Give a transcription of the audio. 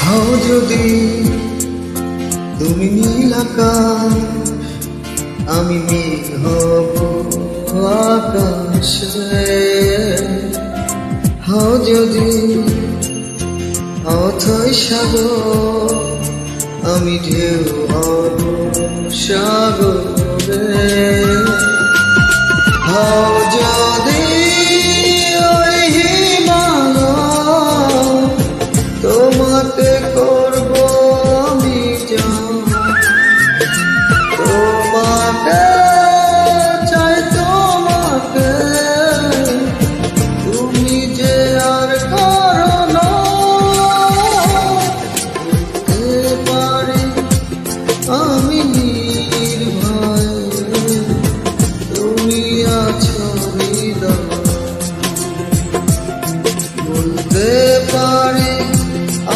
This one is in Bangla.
হও যদি তুমি নীল আকাশ, আমি মেঘ হব আকাশে। হও যদি অথই সাগর, আমি ঢেউ হব সাগরে। হও যদি ওই হিমালয়, তোমাকে